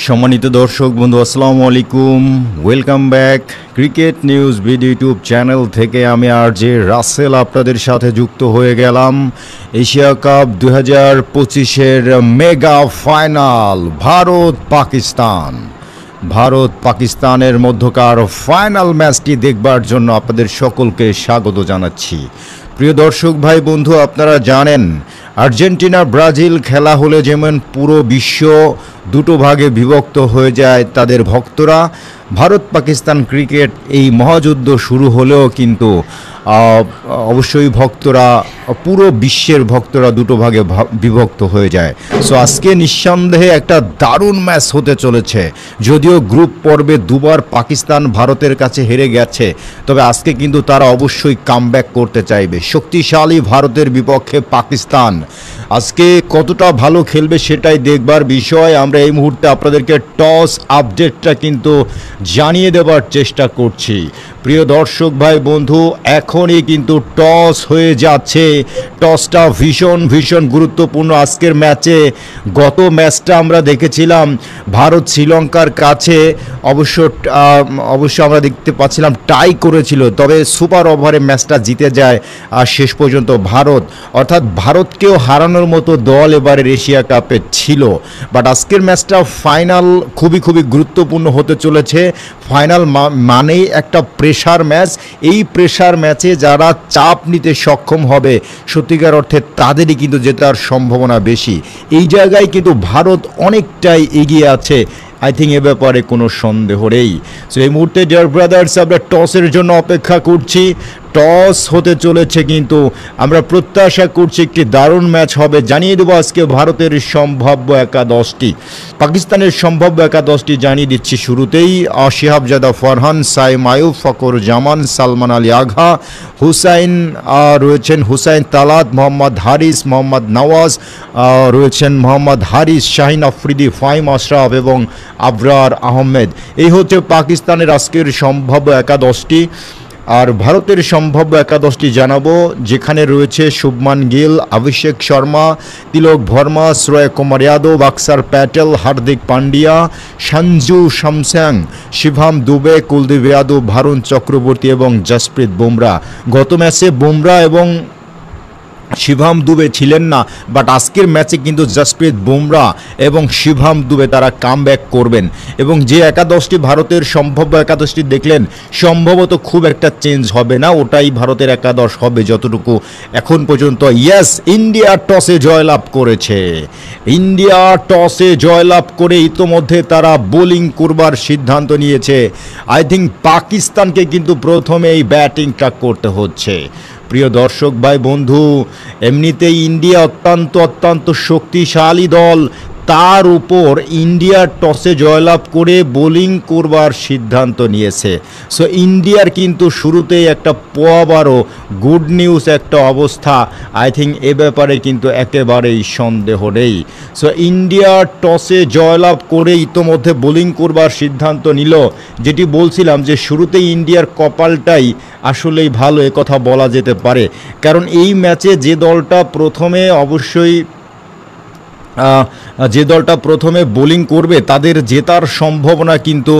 সম্মানিত দর্শক বন্ধু আসসালামু আলাইকুম, welcome back cricket news video YouTube channel থেকে আমি আরজে রাসেল আপনাদের সাথে যুক্ত হয়ে গেলাম। এশিয়া কাপ 2025-এর মেগা ফাইনাল ভারত পাকিস্তানের মধ্যকার ফাইনাল ম্যাচটি দেখবার জন্য আপনাদের সকলকে স্বাগত জানাচ্ছি। প্রিয় দর্শক ভাই বন্ধু, আপনারা জানেন আর্জেন্টিনা ব্রাজিল খেলা হলে যেমন পুরো বিশ্ব দুটো ভাগে বিভক্ত হয়ে যায় তাদের ভক্তরা, ভারত পাকিস্তান ক্রিকেট এই মহাযুদ্ধ শুরু হলেও কিন্তু অবশ্যই ভক্তরা, পুরো বিশ্বের ভক্তরা দুটো ভাগে বিভক্ত হয়ে যায়। সো আজকে নিঃসন্দেহে একটা দারুণ ম্যাচ হতে চলেছে। যদিও গ্রুপ পর্বে দুবার পাকিস্তান ভারতের কাছে হেরে গেছে, তবে আজকে কিন্তু তারা অবশ্যই কামব্যাক করতে চাইবে। শক্তিশালী ভারতের বিপক্ষে পাকিস্তান আজকে কতটা ভালো খেলবে সেটাই দেখবার বিষয়। আমরা এই মুহূর্তে আপনাদেরকে টস আপডেটটা কিন্তু জানিয়ে দেবার চেষ্টা করছি। প্রিয় দর্শক ভাই বন্ধু, এখনই কিন্তু টস হয়ে যাচ্ছে। টসটা ভীষণ গুরুত্বপূর্ণ আজকের ম্যাচে। গত ম্যাচটা আমরা দেখেছিলাম ভারত শ্রীলঙ্কার কাছে অবশ্য আমরা দেখতে পাচ্ছিলাম টাই করেছিল, তবে সুপার ওভারে ম্যাচটা জিতে যায় আর শেষ পর্যন্ত ভারত, অর্থাৎ ভারতকেও হারানোর মতো দল এবারের এশিয়া কাপে ছিল। বাট আজকের ম্যাচটা ফাইনাল খুবই গুরুত্বপূর্ণ হতে চলেছে। ফাইনাল মানেই একটা প্রেশার ম্যাচ। এই প্রেশার ম্যাচে যারা চাপ নিতে সক্ষম হবে সত্যিকার অর্থে তাদেরই কিন্তু জেতার সম্ভাবনা বেশি। এই জায়গায় কিন্তু ভারত অনেকটাই এগিয়ে আছে, আই থিঙ্ক এ ব্যাপারে কোনো সন্দেহ নেই। সো এই মুহূর্তে ডিয়ার ব্রাদার্স আমরা টসের জন্য অপেক্ষা করছি। টস হতে চলেছে, কিন্তু আমরা প্রত্যাশা করছি একটি দারুণ ম্যাচ হবে। জানিয়ে দেবো আজকে ভারতের সম্ভাব্য একাদশটি, পাকিস্তানের সম্ভাব্য একাদশটি জানিয়ে দিচ্ছি শুরুতেই। শিহাবজাদা ফরহান, সাইম আয়ুব, ফকর জামান, সালমান আলী আগা, রয়েছেন হুসাইন তালাত, মোহাম্মদ হারিস, মোহাম্মদ নওয়াজ রয়েছেন, মোহাম্মদ হারিস, শাহিন আফ্রিদি, ফাহিম আশরাফ এবং আবরার আহমেদ। এই হচ্ছে পাকিস্তানের আজকের সম্ভাব্য একাদশটি। আর ভারতের সম্ভাব্য একাদশটি জানাবো, যেখানে রয়েছে শুভমান গিল, অভিষেক শর্মা, তিলক ভার্মা, শ্রেয়া কুমার যাদব, অক্ষর প্যাটেল, হার্দিক পান্ডিয়া, সঞ্জু স্যামসন, শিবম দুবে, কুলদীপ যাদব, ভারুণ চক্রবর্তী এবং জসপ্রীত বুমরা। গত ম্যাচে বুমরা এবং শিবম দুবে ছিলেন না, বাট আজকের ম্যাচে কিন্তু জসপ্রীত বুমরা এবং শিবম দুবে তারা কামব্যাক করবেন। এবং যে একাদশটি ভারতের সম্ভাব্য একাদশটি দেখলেন, সম্ভবত খুব একটা চেঞ্জ হবে না, ওটাই ভারতের একাদশ হবে যতটুকু এখন পর্যন্ত। ইয়েস, ইন্ডিয়া টসে জয়লাভ করেছে। ইন্ডিয়া টসে জয়লাভ করে ইতোমধ্যে তারা বোলিং করবার সিদ্ধান্ত নিয়েছে। আই থিঙ্ক পাকিস্তানকে কিন্তু প্রথমে এই ব্যাটিংটা করতে হচ্ছে। প্রিয় দর্শক ভাই বন্ধু, এমনিতেই ইন্ডিয়া অত্যন্ত শক্তিশালী দল, তার উপর ইন্ডিয়া টসে জয়লাভ করে বোলিং করবার সিদ্ধান্ত নিয়েছে। সো ইন্ডিয়ার কিন্তু শুরুতেই একটা আবারও গুড নিউজ একটা অবস্থা, আই থিঙ্ক এ ব্যাপারে কিন্তু একেবারেই সন্দেহ নেই। সো ইন্ডিয়া টসে জয়লাভ করে ইতোমধ্যে বোলিং করবার সিদ্ধান্ত নিল। যেটি বলছিলাম যে শুরুতেই ইন্ডিয়ার কপালটাই আসলেই ভালো, একথা বলা যেতে পারে। কারণ এই ম্যাচে যে দলটা প্রথমে বোলিং করবে তাদের জেতার সম্ভাবনা কিন্তু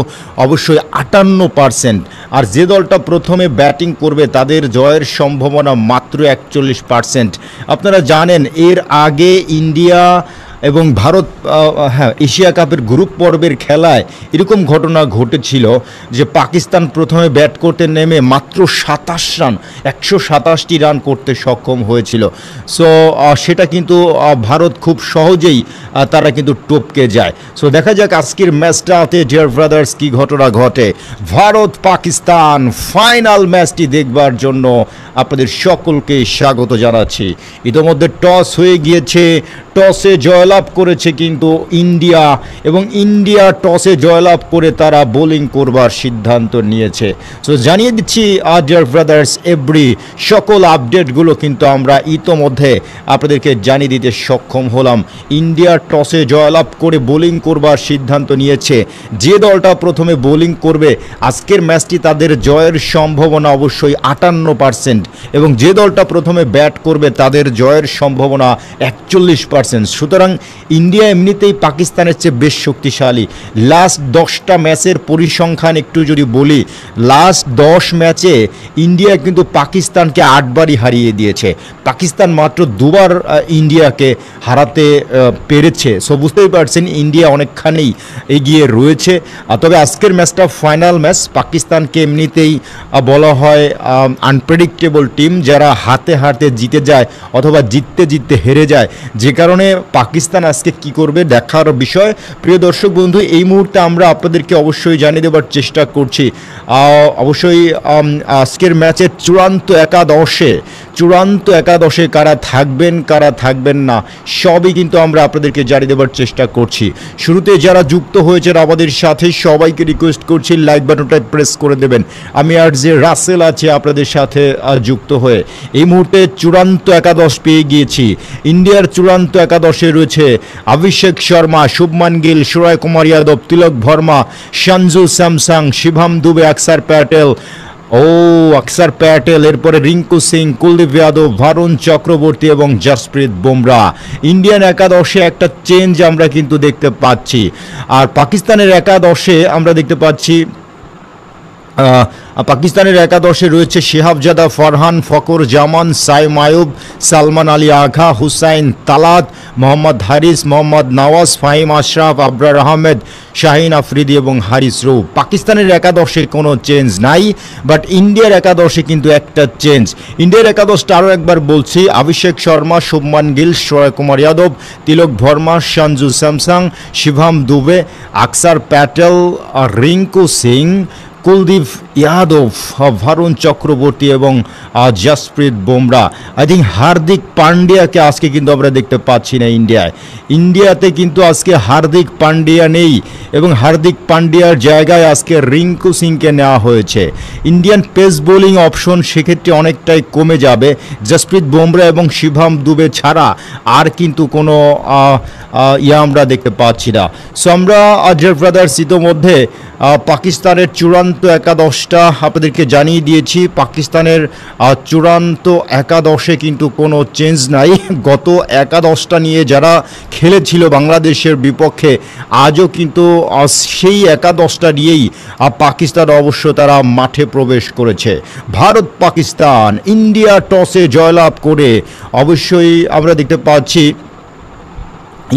অবশ্যই 58%, আর যে দলটা প্রথমে ব্যাটিং করবে তাদের জয়ের সম্ভাবনা মাত্র 41%। আপনারা জানেন এর আগে ইন্ডিয়া এবং ভারত এশিয়া কাপের গ্রুপ পর্বের খেলায় এরকম ঘটনা ঘটেছিল যে পাকিস্তান প্রথমে ব্যাট করতে নেমে মাত্র 127টি রান করতে সক্ষম হয়েছিল। সো সেটা কিন্তু ভারত খুব সহজেই তারা কিন্তু টপকে যায়। সো দেখা যাক আজকের ম্যাচটাতে ডিয়ার ব্রাদার্স কি ঘটনা ঘটে। ভারত পাকিস্তান ফাইনাল ম্যাচটি দেখবার জন্য আপনাদের সকলকে স্বাগত জানাচ্ছি। ইতোমধ্যে টস হয়ে গিয়েছে, টসে জয়লাভ করেছে কিন্তু ইন্ডিয়া, এবং ইন্ডিয়া টসে জয়লাভ করে তারা বোলিং করবার সিদ্ধান্ত নিয়েছে। সো জানিয়ে দিচ্ছি ডিয়ার ব্রাদার্স এভরি সকল আপডেটগুলো কিন্তু আমরা ইতোমধ্যে আপনাদেরকে জানিয়ে দিতে সক্ষম হলাম। ইন্ডিয়া টসে জয়লাভ করে বোলিং করবার সিদ্ধান্ত নিয়েছে। যে দলটা প্রথমে বোলিং করবে আজকের ম্যাচটি তাদের জয়ের সম্ভাবনা অবশ্যই 58%, এবং যে দলটা প্রথমে ব্যাট করবে তাদের জয়ের সম্ভাবনা 41%। সুতরাং ইন্ডিয়া এমনিতেই পাকিস্তানের চেয়ে বেশ শক্তিশালী। লাস্ট 10টা ম্যাচের পরিসংখ্যান একটু যদি বলি, লাস্ট 10 ম্যাচে ইন্ডিয়া কিন্তু পাকিস্তানকে 8বারই হারিয়ে দিয়েছে। পাকিস্তান মাত্র 2বার ইন্ডিয়াকে হারাতে পেরেছে। সো বুঝতেই পারছেন ইন্ডিয়া অনেকখানি এগিয়ে রয়েছে। তবে আজকের ম্যাচটা ফাইনাল ম্যাচ। পাকিস্তানকে এমনিতেই বলা হয় আনপ্রেডিক্টেবল টিম, যারা হাতে হাতে জিতে যায় অথবা জিততে জিততে হেরে যায়, যে কারণে পাকিস্তান আজকে কি করবে দেখার বিষয়। প্রিয় দর্শক বন্ধু, এই মুহূর্তে আমরা আপনাদেরকে অবশ্যই জানিয়ে দেওয়ার চেষ্টা করছি অবশ্যই আজকের ম্যাচের চূড়ান্ত একাদশে কারা থাকবেন না সবই কিন্তু আমরা আপনাদেরকে জানিয়ে দেওয়ার চেষ্টা করছি। শুরুতে যারা যুক্ত হয়েছেন আমাদের সাথে সবাইকে রিকোয়েস্ট করছি লাইক বাটনটা প্রেস করে দেবেন। আমি আর যে রাসেল আছে আপনাদের সাথে যুক্ত হয়ে এই মুহূর্তে চূড়ান্ত একাদশ পেয়ে গিয়েছি। ইন্ডিয়ার চূড়ান্ত একাদশে রয়েছে অভিষেক শর্মা, শুভমান গিল, সূর্য কুমার যাদব, তিলক ভার্মা, সঞ্জু স্যামসং, শিবম দুবে, অক্ষর প্যাটেল, এরপরে রিঙ্কু সিং, কুলদীপ যাদব, ভারুণ চক্রবর্তী এবং জসপ্রীত বুমরা। ইন্ডিয়ান একাদশে একটা চেঞ্জ আমরা কিন্তু দেখতে পাচ্ছি। আর পাকিস্তানের একাদশে আমরা দেখতে পাচ্ছি পাকিস্তানের একাদশে রয়েছে শিহাবজাদা, ফরহান, ফকর জামান, সাইম আয়ুব, সালমান আলী আঘা, হুসাইন তালাত, মোহাম্মদ হারিস, মোহাম্মদ নওয়াজ, ফাহিম আশরাফ, আবরার আহমেদ, শাহিন আফ্রিদি এবং হারিস রৌফ। পাকিস্তানের একাদশে কোনো চেঞ্জ নাই, বাট ইন্ডিয়ার একাদশে কিন্তু একটা চেঞ্জ। ইন্ডিয়ার একাদশটা আরও একবার বলছি: অভিষেক শর্মা, শুভমান গিল, সূর্য কুমার যাদব, তিলক ভার্মা, সঞ্জু স্যামসং, শিবম দুবে, অক্ষর প্যাটেল, রিঙ্কু সিং, কুলদীপ যাদব, ভারুণ চক্রবর্তী এবং জসপ্রীত বুমরা। আই থিঙ্ক হার্দিক পান্ডিয়াকে আজকে কিন্তু আমরা দেখতে পাচ্ছি না ইন্ডিয়াতে কিন্তু আজকে হার্দিক পান্ডিয়া নেই এবং হার্দিক পান্ডিয়ার জায়গায় আজকে রিঙ্কু সিংকে নেওয়া হয়েছে। ইন্ডিয়ান পেস বোলিং অপশন সেক্ষেত্রে অনেকটাই কমে যাবে। জসপ্রীত বুমরা এবং শিবম দুবে ছাড়া আর কিন্তু কোনো আমরা দেখতে পাচ্ছি না। সো আমরা আজর ব্রাদার্স ইতোমধ্যে পাকিস্তানের চূড়ান্ত একাদশটা আপনাদেরকে জানিয়ে দিয়েছি। পাকিস্তানের চূড়ান্ত একাদশে কিন্তু কোনো চেঞ্জ নাই। গত একাদশটা নিয়ে যারা খেলেছিল বাংলাদেশের বিপক্ষে, আজও কিন্তু সেই একাদশটা নিয়েই পাকিস্তান অবশ্য তারা মাঠে প্রবেশ করেছে। ভারত পাকিস্তান, ইন্ডিয়া টসে জয়লাভ করে অবশ্যই আমরা দেখতে পাচ্ছি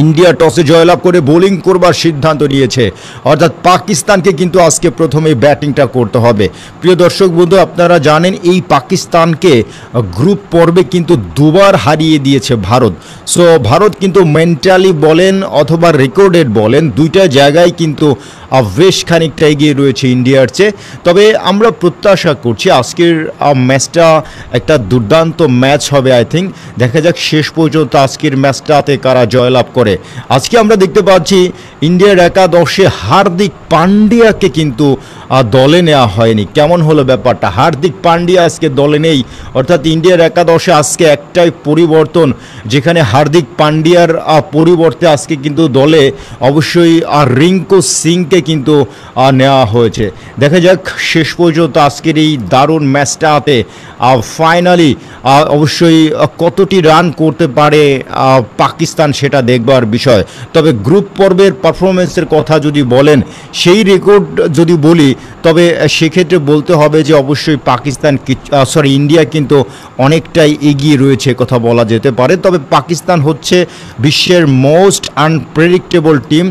ইন্ডিয়া টসে জয়লাভ করে বোলিং করবার সিদ্ধান্ত নিয়েছে, অর্থাৎ পাকিস্তানকে কিন্তু আজকে প্রথমেই ব্যাটিংটা করতে হবে। প্রিয় দর্শক বন্ধু, আপনারা জানেন এই পাকিস্তানকে গ্রুপ পর্বে কিন্তু 2বার হারিয়ে দিয়েছে ভারত। সো ভারত কিন্তু মেন্টালি বলেন অথবা রেকর্ডেড বলেন, দুইটা জায়গায় কিন্তু বেশ খানিকটা এগিয়ে রয়েছে ইন্ডিয়ার চেয়ে। তবে আমরা প্রত্যাশা করছি আজকের ম্যাচটা একটা দুর্দান্ত ম্যাচ হবে। আই থিঙ্ক দেখা যাক শেষ পর্যন্ত আজকের ম্যাচটাতে কারা জয়লাভ করে। আজকে আমরা দেখতে পাচ্ছি ইন্ডিয়ার একাদশে হার্দিক পান্ডিয়াকে কিন্তু দলে নেওয়া হয়নি। কেমন হলো ব্যাপারটা? হার্দিক পান্ডিয়া আজকে দলে নেই, অর্থাৎ ইন্ডিয়ার একাদশে আজকে একটাই পরিবর্তন, যেখানে হার্দিক পান্ডিয়ার পরিবর্তে আজকে কিন্তু দলে অবশ্যই রিঙ্কু সিংকে কিন্তু নেওয়া হয়েছে। দেখা যাক শেষ পর্যন্ত আজকের এই দারুণ ম্যাচটাতে ফাইনালি অবশ্যই কতটি রান করতে পারে পাকিস্তান সেটা দেখবার বিষয়। তবে গ্রুপ পর্বের পারফরমেন্সের কথা যদি বলেন, সেই রেকর্ড যদি বলি, তবে সেক্ষেত্রে বলতে হবে যে অবশ্যই ইন্ডিয়া কিন্তু অনেকটাই এগিয়ে রয়েছে কথা বলা যেতে পারে। তবে পাকিস্তান হচ্ছে বিশ্বের মোস্ট আনপ্রেডিক্টেবল টিম,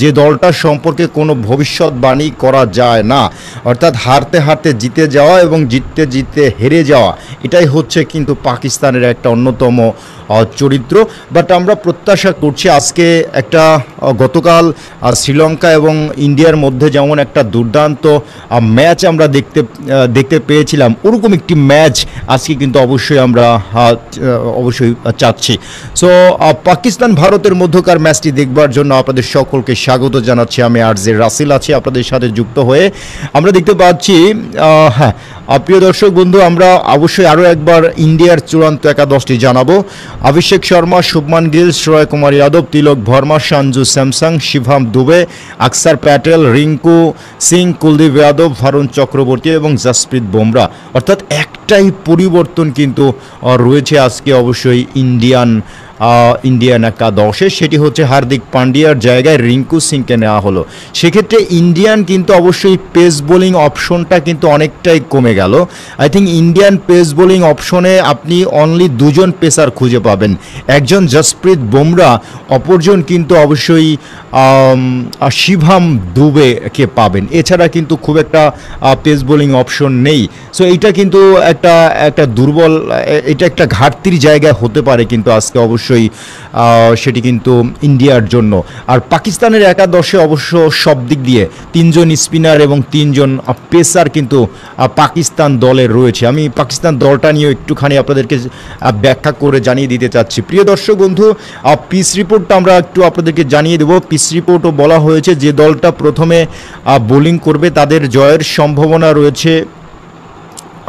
যে দলটা সম্পর্কে কোনো ভবিষ্যৎবাণী করা যায় না, অর্থাৎ হারতে হারতে জিতে যাওয়া এবং জিততে জিততে হেরে যাওয়া, এটাই হচ্ছে কিন্তু পাকিস্তানের একটা অন্যতম চরিত্র। বাট আমরা প্রত্যাশা করছি আজকে একটা গতকাল শ্রীলঙ্কা এবং ইন্ডিয়ার মধ্যে যেমন একটা দুর্দান্ত ম্যাচ আমরা দেখতে পেয়েছিলাম, ওরকম একটি ম্যাচ আজকে কিন্তু অবশ্যই আমরা চাচ্ছি। সো পাকিস্তান ভারতের মধ্যকার ম্যাচটি দেখবার জন্য আপনাদের সকলকে স্বাগত জানাচ্ছি। আমি আর যে রাসেল আছি আপনাদের সাথে যুক্ত হয়ে। আমরা দেখতে পাচ্ছি প্রিয় দর্শক বন্ধু, আমরা অবশ্যই আরও একবার ইন্ডিয়ার চূড়ান্ত একাদশটি জানাবো। অভিষেক শর্মা, শুভমান গিল, সূর্য কুমার যাদব, তিলক ভার্মা, সঞ্জু স্যামসং, শিবম দুবে, অক্ষর প্যাটেল, রিঙ্কু সিং, কুলদীপ যাদব, ভারুণ চক্রবর্তী এবং জসপ্রীত বুমরা। অর্থাৎ একটাই পরিবর্তন কিন্তু রয়েছে আজকে অবশ্যই ইন্ডিয়ান ইন্ডিয়ান একাদশে, সেটি হচ্ছে হার্দিক পান্ডিয়ার জায়গায় রিঙ্কু সিংকে নেওয়া হলো। সেক্ষেত্রে ইন্ডিয়ান কিন্তু অবশ্যই পেস বোলিং অপশনটা কিন্তু অনেকটাই কমে গেল। I think Indian pace bowling অপশনে আপনি অনলি দুজন পেসার খুঁজে পাবেন, একজন জসপ্রীত বুমরা, অপরজন কিন্তু অবশ্যই শিভাম দুবেকে পাবেন। এছাড়া কিন্তু খুব একটা পেস বোলিং অপশন নেই। সো এইটা কিন্তু একটা দুর্বল, এটা একটা ঘাটতির জায়গা হতে পারে কিন্তু আজকে অবশ্যই সেটি কিন্তু ইন্ডিয়ার জন্য। আর পাকিস্তানের একাদশে অবশ্য সব দিক দিয়ে 3 জন স্পিনার এবং 3 জন পেসার কিন্তু পাকিস্তান দলের রয়েছে। আমি পাকিস্তান দলটা নিয়ে একটুখানি আপনাদেরকে ব্যাখ্যা করে জানিয়ে দিতে চাচ্ছি। প্রিয় দর্শক বন্ধু, পিচ রিপোর্টটা আমরা একটু আপনাদেরকে জানিয়ে দেবো। পিচ রিপোর্টও বলা হয়েছে যে দলটা প্রথমে বোলিং করবে তাদের জয়ের সম্ভাবনা রয়েছে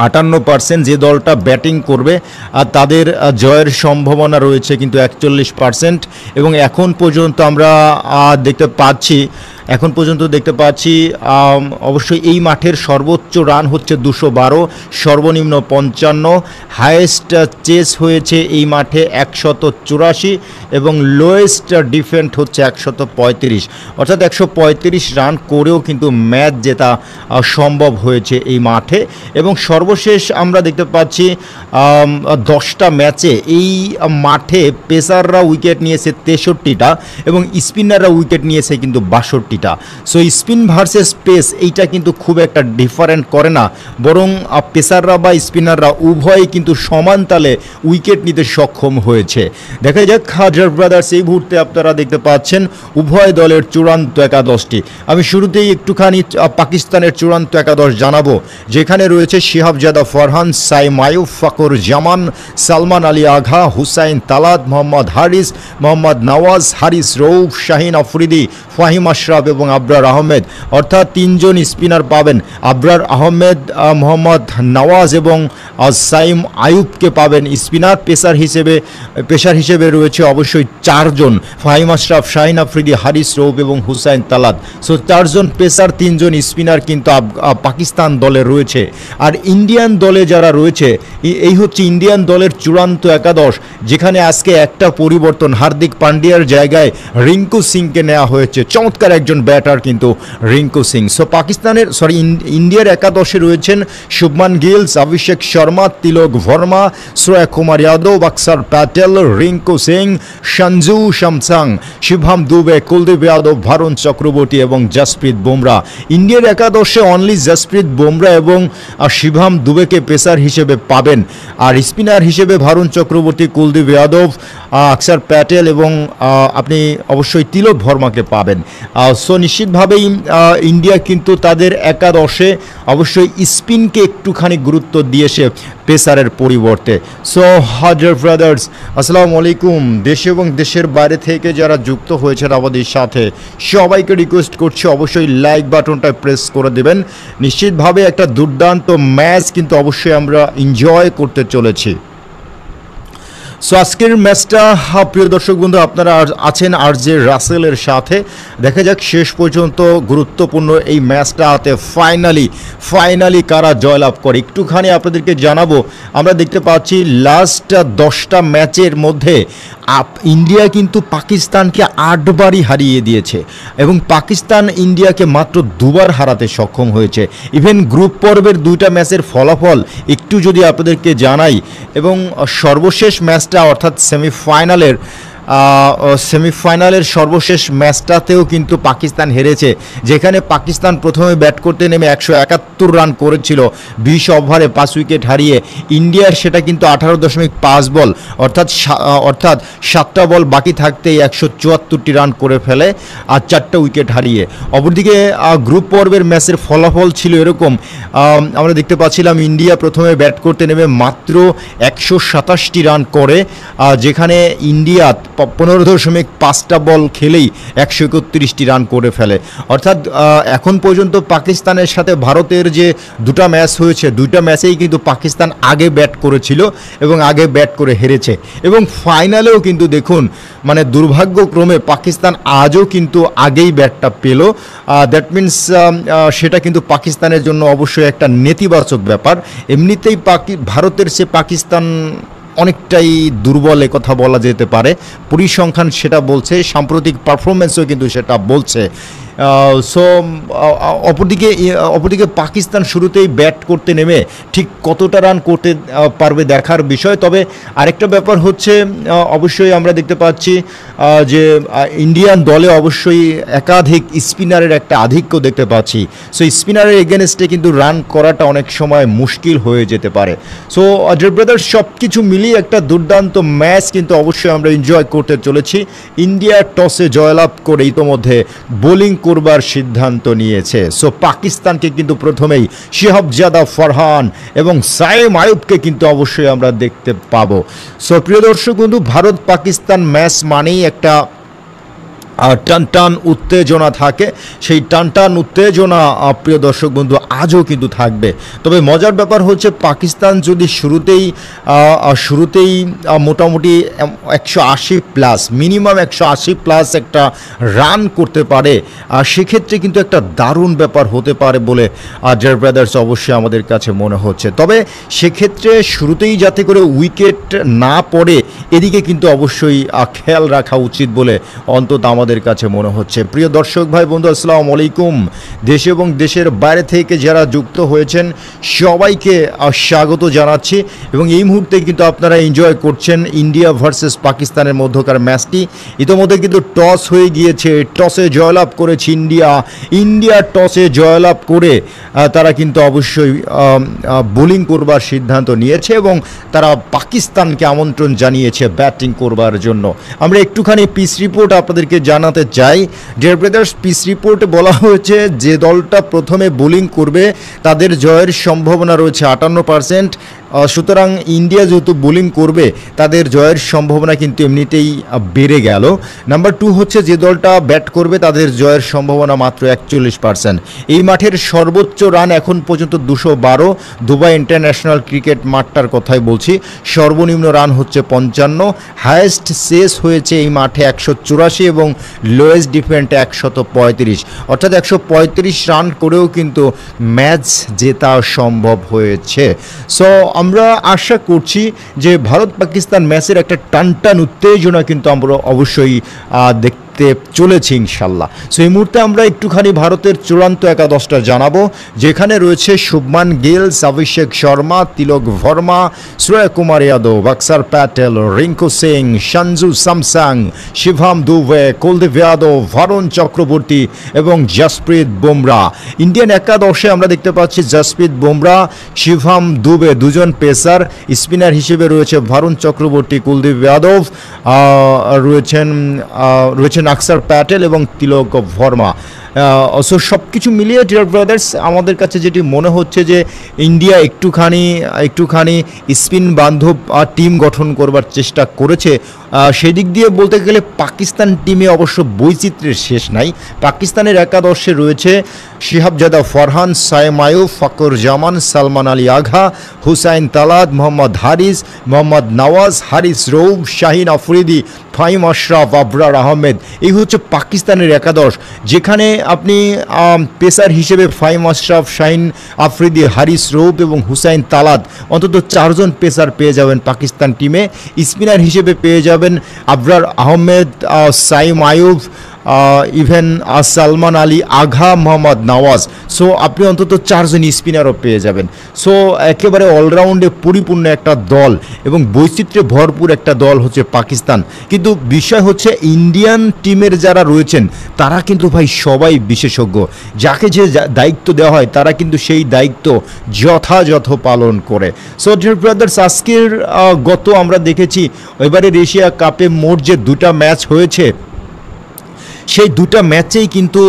58%, যে দলটা ব্যাটিং করবে আর তাদের জয়ের সম্ভাবনা রয়েছে কিন্তু 41%। এবং এখন পর্যন্ত আমরা দেখতে পাচ্ছি অবশ্যই এই মাঠের সর্বোচ্চ রান হচ্ছে 212, সর্বনিম্ন 55, হায়েস্ট চেস হয়েছে এই মাঠে 184 এবং লোয়েস্ট ডিফেন্ড হচ্ছে 135, অর্থাৎ 135 রান করেও কিন্তু ম্যাচ জেতা সম্ভব হয়েছে এই মাঠে। এবং সর্বশেষ আমরা দেখতে পাচ্ছি 10টা ম্যাচে এই মাঠে পেসাররা উইকেট নিয়েছে 63টা এবং স্পিনাররা উইকেট নিয়েছে কিন্তু 62টা। সো স্পিন ভার্সেস পেস এইটা কিন্তু খুব একটা ডিফারেন্ট করে না, বরং পেসাররা বা স্পিনাররা উভয়ই কিন্তু সমান তালে উইকেট নিতে সক্ষম হয়েছে। দেখা যাক হাজার ব্রাদার্স এই মুহূর্তে আপনারা দেখতে পাচ্ছেন উভয় দলের চূড়ান্ত একাদশটি। আমি শুরুতেই একটুখানি পাকিস্তানের চূড়ান্ত একাদশ জানাবো, যেখানে রয়েছে শিহাবজাদা ফরহান, সাইম আয়ুব, ফকর জামান, সালমান আলী আঘা, হুসাইন তালাত, মোহাম্মদ হারিস, মোহাম্মদ নওয়াজ, হারিস রৌফ, শাহিন আফ্রিদি, ফাহিম আশরাফ এবং আবরার আহমেদ। অর্থাৎ 3 জন স্পিনার পাবেন, আবরার আহমেদ, মোহাম্মদ নওয়াজ এবং সাইম আয়ুবকে পাবেন স্পিনার। পেসার হিসেবে রয়েছে অবশ্যই 4 জন, ফাহিম আশরাফ, শাহিন আফ্রিদি, হারিস রৌফ এবং হুসাইন তালাত। সো 4 জন পেসার, 3 জন স্পিনার কিন্তু পাকিস্তান দলে রয়েছে। আর ইন্ডিয়ান দলে যারা রয়েছে, এই হচ্ছে ইন্ডিয়ান দলের চূড়ান্ত একাদশ, যেখানে আজকে একটা পরিবর্তন, হার্দিক পান্ডিয়ার জায়গায় রিঙ্কু সিংকে নেওয়া হয়েছে। চমৎকার একজন ব্যাটার কিন্তু রিঙ্কু সিং। সো ইন্ডিয়ার একাদশে রয়েছেন শুভমান গিল, অভিষেক শর্মা, তিলক ভার্মা, শ্রেয়া কুমার যাদব, অক্ষর প্যাটেল, রিঙ্কু সিং, সঞ্জু স্যামসং, শিভাম দুবে, কুলদীপ যাদব, ভারুণ চক্রবর্তী এবং জসপ্রীত বুমরা। ইন্ডিয়ার একাদশে অনলি জসপ্রীত বুমরা এবং শিভাম দুবেকে পেসার হিসেবে পাবেন। আর স্পিনার হিসেবে ভারুণ চক্রবর্তী, কুলদীপ যাদব, অক্ষর প্যাটেল এবং আপনি অবশ্যই তিলক ভার্মাকে পাবেন। সো নিশ্চিতভাবেই ইন্ডিয়া কিন্তু তাদের একাদশে অবশ্যই স্পিনকে একটুখানি গুরুত্ব দিয়েছে পেসারের পরিবর্তে। সো হাজার ব্রাদার্স, আসসালামু আলাইকুম। দেশে এবং দেশের বাইরে থেকে যারা যুক্ত হয়েছেন আমাদের সাথে, সবাইকে রিকোয়েস্ট করছি অবশ্যই লাইক বাটনটা প্রেস করে দেবেন। নিশ্চিতভাবে একটা দুর্দান্ত ম্যাচ কিন্তু অবশ্যই আমরা এনজয় করতে চলেছি। সো আজকের ম্যাচটা, প্রিয় দর্শক বন্ধু, আপনারা আছেন RJ রাসেলের সাথে। দেখা যাক শেষ পর্যন্ত গুরুত্বপূর্ণ এই ম্যাচটাতে ফাইনালি কারা জয়লাভ করে। একটুখানি আপনাদেরকে জানাবো, আমরা দেখতে পাচ্ছি লাস্ট 10টা ম্যাচের মধ্যে ইন্ডিয়া কিন্তু পাকিস্তানকে 8বারই হারিয়ে দিয়েছে এবং পাকিস্তান ইন্ডিয়াকে মাত্র 2বার হারাতে সক্ষম হয়েছে। ইভেন গ্রুপ পর্বের 2টা ম্যাচের ফলাফল একটু যদি আপনাদেরকে জানাই, এবং সর্বশেষ ম্যাচটা অর্থাৎ সেমিফাইনালের সর্বশেষ ম্যাচটাতেও কিন্তু পাকিস্তান হেরেছে, যেখানে পাকিস্তান প্রথমে ব্যাট করতে নেমে 171 রান করেছিল 20 ওভারে 5 উইকেট হারিয়ে। ইন্ডিয়ার সেটা কিন্তু 18.5 বল, অর্থাৎ 7টা বল বাকি থাকতেই 174টি রান করে ফেলে আর 4টা উইকেট হারিয়ে। অপরদিকে গ্রুপ পর্বের ম্যাচের ফলাফল ছিল এরকম, আমরা দেখতে পাচ্ছিলাম ইন্ডিয়া প্রথমে ব্যাট করতে নেমে মাত্র 127টি রান করে, যেখানে ইন্ডিয়া 15.5টা বল খেলেই 131টি রান করে ফেলে। অর্থাৎ এখন পর্যন্ত পাকিস্তানের সাথে ভারতের যে 2টা ম্যাচ হয়েছে, 2টা ম্যাচেই কিন্তু পাকিস্তান আগে ব্যাট করেছিল এবং আগে ব্যাট করে হেরেছে। এবং ফাইনালেও কিন্তু দেখুন, মানে দুর্ভাগ্যক্রমে পাকিস্তান আজও কিন্তু আগেই ব্যাটটা পেল। দ্যাট মিনস সেটা কিন্তু পাকিস্তানের জন্য অবশ্যই একটা নেতিবাচক ব্যাপার। এমনিতেই ভারতের সে পাকিস্তান অনেকটাই দুর্বল কথা বলা যেতে পারে। পরিসংখ্যান সেটা বলছে, সাম্প্রতিক পারফরমেন্সও কিন্তু সেটা বলছে। সো অপরদিকে পাকিস্তান শুরুতেই ব্যাট করতে নেমে ঠিক কতটা রান করতে পারবে দেখার বিষয়। তবে আরেকটা ব্যাপার হচ্ছে, অবশ্যই আমরা দেখতে পাচ্ছি যে ইন্ডিয়ান দলে অবশ্যই একাধিক স্পিনারের একটা আধিক্য দেখতে পাচ্ছি। সো স্পিনারের এগেনস্টে কিন্তু রান করাটা অনেক সময় মুশকিল হয়ে যেতে পারে। সো ডিয়ার ব্রাদার্স, সব কিছু মিলিয়ে একটা দুর্দান্ত ম্যাচ কিন্তু অবশ্যই আমরা এনজয় করতে চলেছি। ইন্ডিয়া টসে জয়লাভ করে ইতোমধ্যে বোলিং করবার সিদ্ধান্ত নিয়েছে। সো পাকিস্তানকে কিন্তু প্রথমেই শিহাবজাদা ফারহান এবং সাইম আয়ুবকে কিন্তু অবশ্যই আমরা দেখতে পাবো। সো প্রিয় দর্শক বন্ধু, ভারত পাকিস্তান ম্যাচ মানেই একটা টানটান উত্তেজনা থাকে। সেই টানটান উত্তেজনা প্রিয় দর্শক বন্ধু আজও কিন্তু থাকবে। তবে মজার ব্যাপার হচ্ছে, পাকিস্তান যদি শুরুতেই মোটামুটি 180 প্লাস, মিনিমাম 180 প্লাস একটা রান করতে পারে, সেক্ষেত্রে কিন্তু একটা দারুণ ব্যাপার হতে পারে বলে ডিয়ার ব্রাদার্স অবশ্যই আমাদের কাছে মনে হচ্ছে। তবে সেক্ষেত্রে শুরুতেই যাতে করে উইকেট না পড়ে, এদিকে কিন্তু অবশ্যই খেয়াল রাখা উচিত বলে অন্তত আমাদের কাছে মনে হচ্ছে। প্রিয় দর্শক ভাই বন্ধু, আসসালামু আলাইকুম। দেশ এবং দেশের বাইরে থেকে যারা যুক্ত হয়েছেন সবাইকে স্বাগত জানাচ্ছি। এবং এই মুহূর্তে কিন্তু আপনারা এনজয় করছেন ইন্ডিয়া ভার্সেস পাকিস্তানের মধ্যকার ম্যাচটি। ইতোমধ্যে কিন্তু টস হয়ে গিয়েছে, টসে জয়লাভ করেছে ইন্ডিয়া টসে জয়লাভ করে তারা কিন্তু অবশ্যই বোলিং করবার সিদ্ধান্ত নিয়েছে এবং তারা পাকিস্তানকে আমন্ত্রণ জানিয়েছে ব্যাটিং করবার জন্য। আমরা একটুখানি পিচ রিপোর্ট আপনাদেরকে জানাতে চাই। ডিয়ার ব্রাদার্স, পিচ রিপোর্টে বলা হয়েছে যে দলটা প্রথমে বোলিং করবে তাদের জয়ের সম্ভাবনা রয়েছে 58%। সুতরাং ইন্ডিয়া যেহেতু বোলিং করবে তাদের জয়ের সম্ভাবনা কিন্তু এমনিতেই বেড়ে গেল। নাম্বার 2 হচ্ছে, যে দলটা ব্যাট করবে তাদের জয়ের সম্ভাবনা মাত্র 41%। এই মাঠের সর্বোচ্চ রান এখন পর্যন্ত 212। দুবাই ইন্টারন্যাশনাল ক্রিকেট মাঠটার কথাই বলছি। সর্বনিম্ন রান হচ্ছে 55, হায়েস্ট শেষ হয়েছে এই মাঠে 184 এবং লোয়েস্ট ডিফেন্টে 135। অর্থাৎ 135 রান করেও কিন্তু ম্যাচ জেতা সম্ভব হয়েছে। সো আমরা আশা করছি যে ভারত পাকিস্তান ম্যাচের একটা টানটান উত্তেজনা কিন্তু আমরা অবশ্যই দেখতে চলেছি ইনশাল্লাহ। সো এই মুহূর্তে আমরা একটুখানি ভারতের চূড়ান্ত একাদশটা জানাবো, যেখানে রয়েছে শুভমান গিল, অভিষেক শর্মা, তিলক ভার্মা, সূর্যকুমার যাদব, অক্ষর প্যাটেল, রিঙ্কু সিং, সঞ্জু স্যামসং, শিবম দুবে, কুলদীপ যাদব, ভারুণ চক্রবর্তী এবং জসপ্রীত বুমরা। ইন্ডিয়ান একাদশে আমরা দেখতে পাচ্ছি জসপ্রীত বুমরা, শিবম দুবে, দুজন পেসার। স্পিনার হিসেবে রয়েছে ভারুণ চক্রবর্তী, কুলদীপ যাদব, রয়েছেন অক্ষর প্যাটেল এবং তিলক ভার্মা। সো সব কিছু মিলিয়ে ডিয়ার ব্রাদার্স আমাদের কাছে যেটি মনে হচ্ছে যে ইন্ডিয়া একটুখানি স্পিন বান্ধব টিম গঠন করবার চেষ্টা করেছে। সেই দিক দিয়ে বলতে গেলে পাকিস্তান টিমে অবশ্য বৈচিত্র্যের শেষ নাই। পাকিস্তানের একাদশে রয়েছে শিহাবজাদা ফারহান, সাইম আয়ুব, ফখর জামান, সালমান আলী আগা, হুসাইন তালাত, মোহাম্মদ হারিস, মোহাম্মদ নওয়াজ, হারিস রৌফ, শাহিন আফ্রিদি, ফাহিম আশরাফ, আবরার আহমেদ। এই হচ্ছে পাকিস্তানের একাদশ, যেখানে আপনি পেসার হিসেবে ফাহিম আশরাফ, শাহিন আফ্রিদি, হারিস রৌফ এবং হুসাইন তালাত অন্তত 4 জন পেসার পেয়ে যাবেন পাকিস্তান টিমে। স্পিনার হিসেবে পেয়ে যাবেন আবরার আহমেদ, সাইম আয়ুব, ইভেন সালমান আলী আগা, মোহাম্মদ নওয়াজ। সো আপনি অন্তত 4 জন স্পিনারও পেয়ে যাবেন। সো একেবারে অলরাউন্ডে পরিপূর্ণ একটা দল এবং বৈচিত্র্যে ভরপুর একটা দল হচ্ছে পাকিস্তান। কিন্তু বিষয় হচ্ছে ইন্ডিয়ান টিমের যারা রয়েছেন তারা কিন্তু ভাই সবাই বিশেষজ্ঞ। যাকে যে দায়িত্ব দেওয়া হয় তারা কিন্তু সেই দায়িত্ব যথাযথ পালন করে। সো ডিয়ার ব্রাদার্স, আজকের গত আমরা দেখেছি এবারের এশিয়া কাপে মোট যে 2টা ম্যাচ হয়েছে, সেই 2টা ম্যাচেই কিন্তু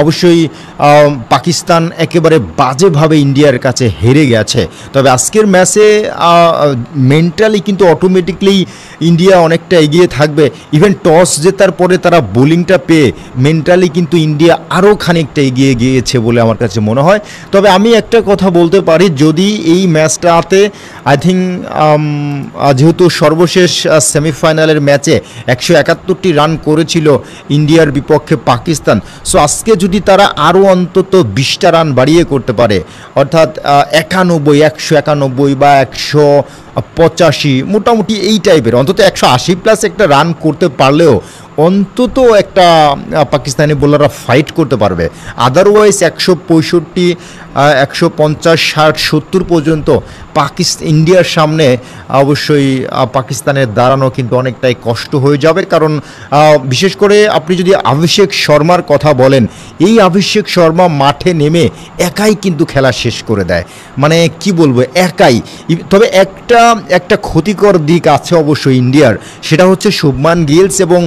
অবশ্যই পাকিস্তান একেবারে বাজেভাবে ইন্ডিয়ার কাছে হেরে গেছে। তবে আজকের ম্যাচে মেন্টালি কিন্তু অটোমেটিকলি ইন্ডিয়া অনেকটা এগিয়ে থাকবে। ইভেন টস জেতার পরে তারা বোলিংটা পেয়ে মেন্টালি কিন্তু ইন্ডিয়া আরও খানিকটা এগিয়ে গিয়েছে বলে আমার কাছে মনে হয়। তবে আমি একটা কথা বলতে পারি, যদি এই ম্যাচটাতে আই থিঙ্ক যেহেতু সর্বশেষ সেমিফাইনালের ম্যাচে 171টি রান করেছিল ইন্ডিয়ার ইন্ডিয়ার বিপক্ষে পাকিস্তান। সো আজকে যদি তারা আরও অন্তত 20টা রান বাড়িয়ে করতে পারে, অর্থাৎ 91, 191 বা 185, মোটামুটি এই টাইপের, অন্তত 180+ একটা রান করতে পারলেও অন্তত একটা পাকিস্তানি বোলাররা ফাইট করতে পারবে। আদারওয়াইজ 165, 150, 60, 70 পর্যন্ত ইন্ডিয়ার সামনে অবশ্যই পাকিস্তানের দাঁড়ানো কিন্তু অনেকটাই কষ্ট হয়ে যাবে। কারণ বিশেষ করে আপনি যদি অভিষেক শর্মার কথা বলেন, এই অভিষেক শর্মা মাঠে নেমে একাই কিন্তু খেলা শেষ করে দেয়, মানে কি বলবো, একাই। তবে একটা ক্ষতিকর দিক আছে অবশ্যই ইন্ডিয়ার, সেটা হচ্ছে শুভমান গিলস এবং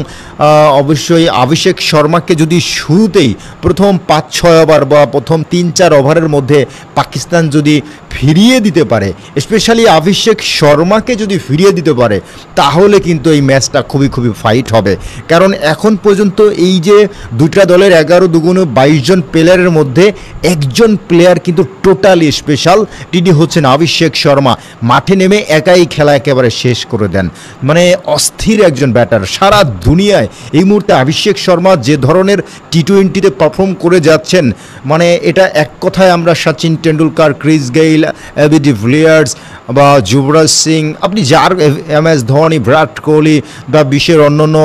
অবশ্যই অভিষেক শর্মাকে যদি শুরুতেই প্রথম 5-6 ওভার বা প্রথম 3-4 ওভারের মধ্যে পাকিস্তান যদি ফিরিয়ে দিতে পারে, স্পেশালি অভিষেক শর্মাকে যদি ফিরিয়ে দিতে পারে, তাহলে কিন্তু এই ম্যাচটা খুবই খুবই ফাইট হবে। কারণ এখন পর্যন্ত এই যে দুইটা দলের 11×2 জন প্লেয়ারের মধ্যে একজন প্লেয়ার কিন্তু টোটালি স্পেশাল, তিনি হচ্ছেন অভিষেক শর্মা। মাঠে নেমে একাই খেলা একেবারে শেষ করে দেন, মানে অস্থির একজন ব্যাটার। সারা দুনিয়ায় এই মুহূর্তে অভিষেক শর্মা যে ধরনের টি-20তে পারফর্ম করে যাচ্ছেন, মানে এটা এক কথায় আমরা Sachin Tendulkar, Chris Gayle, AB de Villiers বা যুবরাজ সিং, আপনি যার MS ধোনি, বিরাট কোহলি বা বিশ্বের অন্যান্য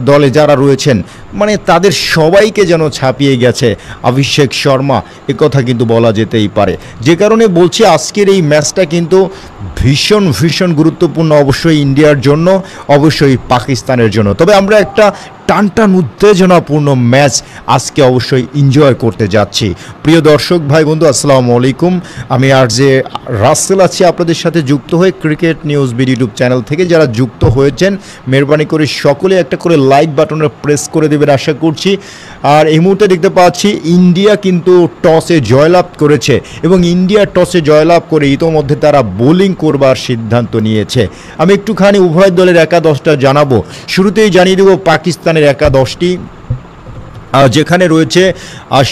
দলে যারা রয়েছেন, মানে তাদের সবাইকে যেন ছাপিয়ে গেছে অভিষেক শর্মা, কথা কিন্তু বলা যেতেই পারে। যে কারণে বলছি আজকের এই ম্যাচটা কিন্তু ভীষণ ভীষণ গুরুত্বপূর্ণ, অবশ্যই ইন্ডিয়ার জন্য, অবশ্যই পাকিস্তানের জন্য। তবে আমরা একটা টানটান উত্তেজনাপূর্ণ ম্যাচ আজকে অবশ্যই এনজয় করতে যাচ্ছি। প্রিয় দর্শক ভাই বন্ধু, আসসালামু আলাইকুম। আমি RJ রাসেল আছি আপনাদের সাথে যুক্ত হয়ে cricket news BD YouTube channel থেকে। যারা যুক্ত হয়েছেন মেহরবানি করে সকলে একটা করে লাইক বাটনে প্রেস করে দেবেন আশা করছি। আর এই মুহূর্তে দেখতে পাচ্ছি ইন্ডিয়া কিন্তু টসে জয়লাভ করেছে এবং ইন্ডিয়া টসে জয়লাভ করে ইতোমধ্যে তারা বোলিং করবার সিদ্ধান্ত নিয়েছে। আমি একটুখানি উভয় দলের একাদশটা জানাবো। শুরুতেই জানিয়ে দেব পাকিস্তানের একাদশটি, যেখানে রয়েছে